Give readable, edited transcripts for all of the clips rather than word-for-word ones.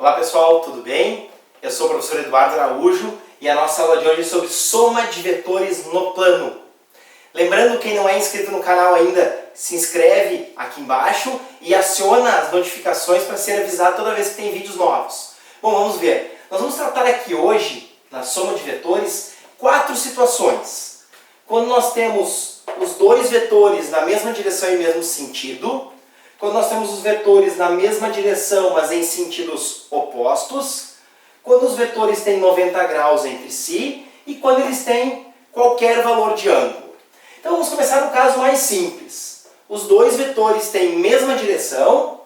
Olá pessoal, tudo bem? Eu sou o professor Eduardo Araújo e a nossa aula de hoje é sobre soma de vetores no plano. Lembrando, quem não é inscrito no canal ainda, se inscreve aqui embaixo e aciona as notificações para ser avisado toda vez que tem vídeos novos. Bom, vamos ver. Nós vamos tratar aqui hoje, na soma de vetores, 4 situações. Quando nós temos os dois vetores na mesma direção e mesmo sentido, quando nós temos os vetores na mesma direção, mas em sentidos opostos, quando os vetores têm 90 graus entre si e quando eles têm qualquer valor de ângulo. Então vamos começar no caso mais simples. Os dois vetores têm mesma direção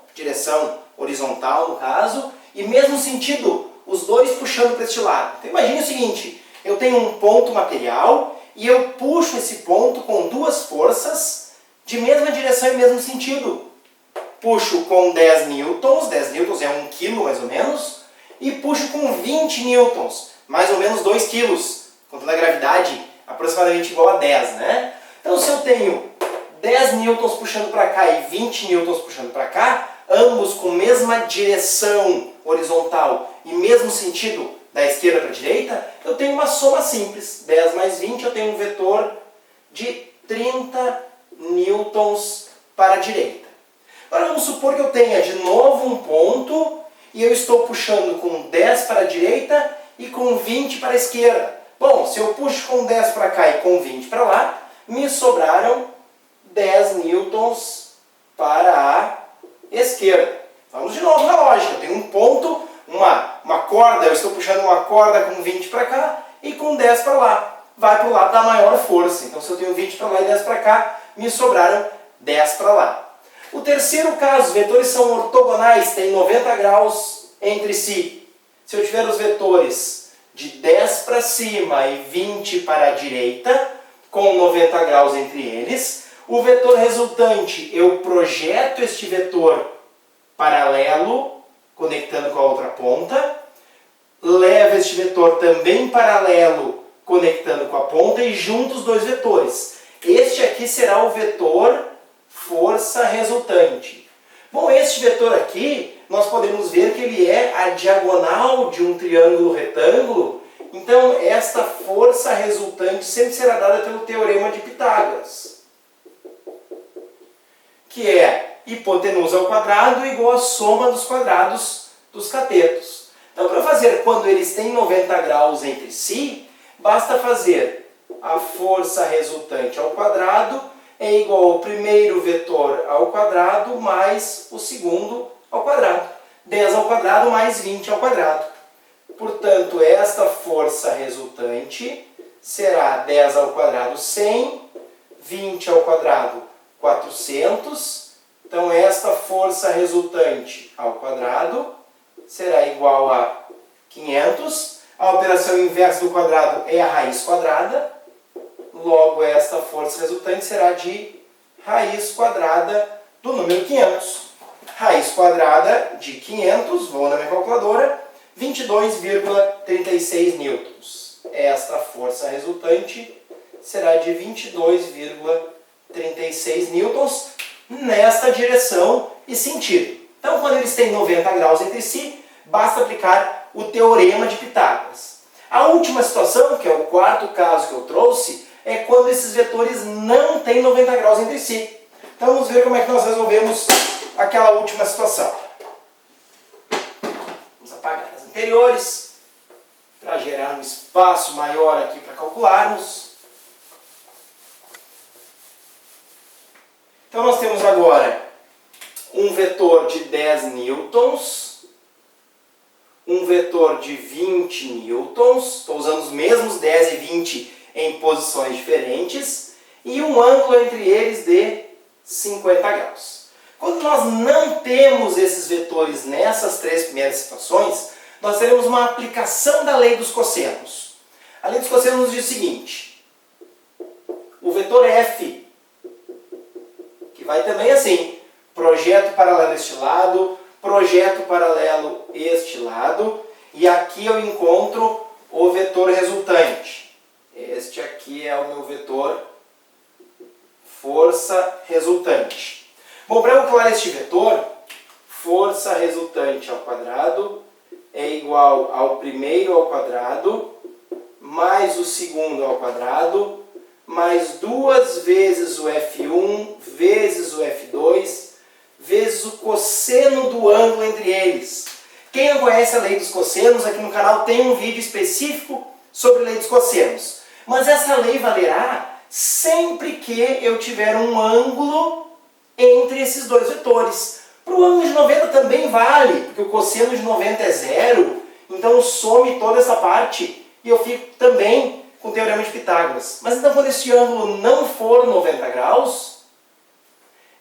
horizontal no caso, e mesmo sentido, os dois puxando para este lado. Então imagine o seguinte, eu tenho um ponto material e eu puxo esse ponto com duas forças de mesma direção e mesmo sentido. Puxo com 10 newtons é 1 kg mais ou menos, e puxo com 20 newtons, mais ou menos 2 kg, contando a gravidade aproximadamente igual a 10, né? Então se eu tenho 10 newtons puxando para cá e 20 newtons puxando para cá, ambos com mesma direção horizontal e mesmo sentido da esquerda para a direita, eu tenho uma soma simples. 10 mais 20 eu tenho um vetor de 30 newtons para a direita. Agora vamos supor que eu tenha de novo um ponto e eu estou puxando com 10 para a direita e com 20 para a esquerda. Bom, se eu puxo com 10 para cá e com 20 para lá, me sobraram 10 newtons para a esquerda. Vamos de novo na lógica. Eu tenho um ponto, uma corda, eu estou puxando uma corda com 20 para cá e com 10 para lá. Vai para o lado da maior força. Então se eu tenho 20 para lá e 10 para cá, me sobraram 10 para lá. O terceiro caso, os vetores são ortogonais, têm 90 graus entre si. Se eu tiver os vetores de 10 para cima e 20 para a direita, com 90 graus entre eles, o vetor resultante, eu projeto este vetor paralelo, conectando com a outra ponta, levo este vetor também paralelo, conectando com a ponta, e junto os dois vetores. Este aqui será o vetor força resultante. Bom, este vetor aqui, nós podemos ver que ele é a diagonal de um triângulo retângulo, então esta força resultante sempre será dada pelo teorema de Pitágoras, que é hipotenusa ao quadrado igual a soma dos quadrados dos catetos. Então, para fazer quando eles têm 90 graus entre si, basta fazer a força resultante ao quadrado é igual ao primeiro vetor ao quadrado mais o segundo ao quadrado. 10 ao quadrado mais 20 ao quadrado. Portanto, esta força resultante será 10 ao quadrado 100, 20 ao quadrado 400. Então, esta força resultante ao quadrado será igual a 500. A operação inversa do quadrado é a raiz quadrada. Logo, esta força resultante será de raiz quadrada do número 500. Raiz quadrada de 500, vou na minha calculadora, 22,36 newtons. Esta força resultante será de 22,36 newtons nesta direção e sentido. Então, quando eles têm 90 graus entre si, basta aplicar o teorema de Pitágoras. A última situação, que é o quarto caso que eu trouxe, é quando esses vetores não têm 90 graus entre si. Então vamos ver como é que nós resolvemos aquela última situação. Vamos apagar as anteriores, para gerar um espaço maior aqui para calcularmos. Então nós temos agora um vetor de 10 newtons, um vetor de 20 newtons, estou usando os mesmos 10 e 20 em posições diferentes, e um ângulo entre eles de 50 graus. Quando nós não temos esses vetores nessas três primeiras situações, nós teremos uma aplicação da lei dos cossenos. A lei dos cossenos nos diz o seguinte: o vetor f, que vai também assim, projeto paralelo este lado, projeto paralelo este lado, e aqui eu encontro o vetor resultante. Este aqui é o meu vetor força resultante. Bom, para eu calcular este vetor, força resultante ao quadrado igual ao primeiro ao quadrado, mais o segundo ao quadrado, mais 2 vezes o F1 vezes o F2, vezes o cosseno do ângulo entre eles. Quem não conhece a lei dos cossenos, aqui no canal tem um vídeo específico sobre a lei dos cossenos. Mas essa lei valerá sempre que eu tiver um ângulo entre esses dois vetores. Para o ângulo de 90 também vale, porque o cosseno de 90 é zero, então some toda essa parte e eu fico também com o Teorema de Pitágoras. Mas então quando esse ângulo não for 90 graus,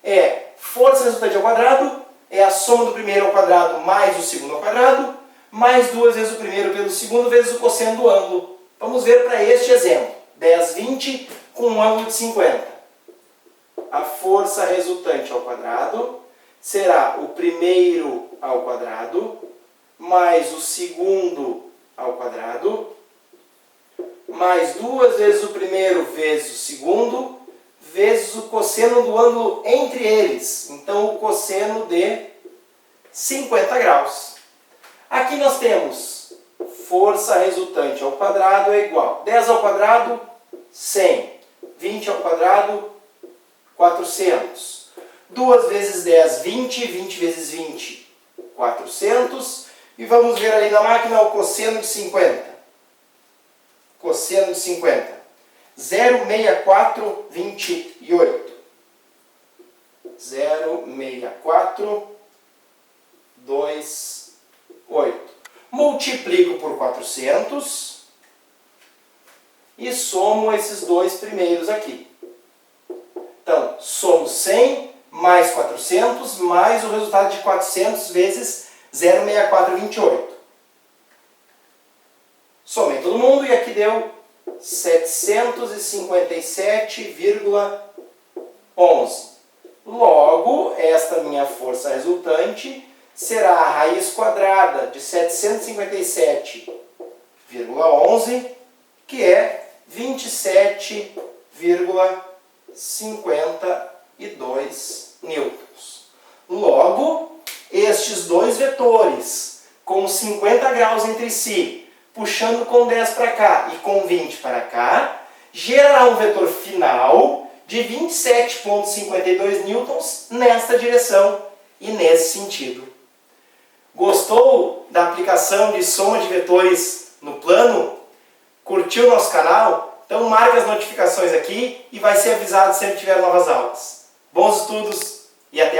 é força resultante ao quadrado, é a soma do primeiro ao quadrado mais o segundo ao quadrado, mais 2 vezes o primeiro pelo segundo vezes o cosseno do ângulo. Vamos ver para este exemplo. 10, 20 com um ângulo de 50. A força resultante ao quadrado será o primeiro ao quadrado, mais o segundo ao quadrado, mais 2 vezes o primeiro vezes o segundo, vezes o cosseno do ângulo entre eles. Então, o cosseno de 50 graus. Aqui nós temos força resultante ao quadrado é igual. 10 ao quadrado, 100. 20 ao quadrado, 400. 2 vezes 10, 20. 20 vezes 20, 400. E vamos ver ali na máquina o cosseno de 50. Cosseno de 50. 0,6428. 0,6428. Multiplico por 400 e somo esses dois primeiros aqui. Então, somo 100 mais 400 mais o resultado de 400 vezes 0,6428. Somei todo mundo e aqui deu 757,11. Logo, esta minha força resultante será a raiz quadrada de 757,11, que é 27,52 newtons. Logo, estes dois vetores com 50 graus entre si, puxando com 10 para cá e com 20 para cá, gerará um vetor final de 27,52 newtons nesta direção e nesse sentido. Gostou da aplicação de soma de vetores no plano? Curtiu o nosso canal? Então marca as notificações aqui e vai ser avisado sempre que tiver novas aulas. Bons estudos e até a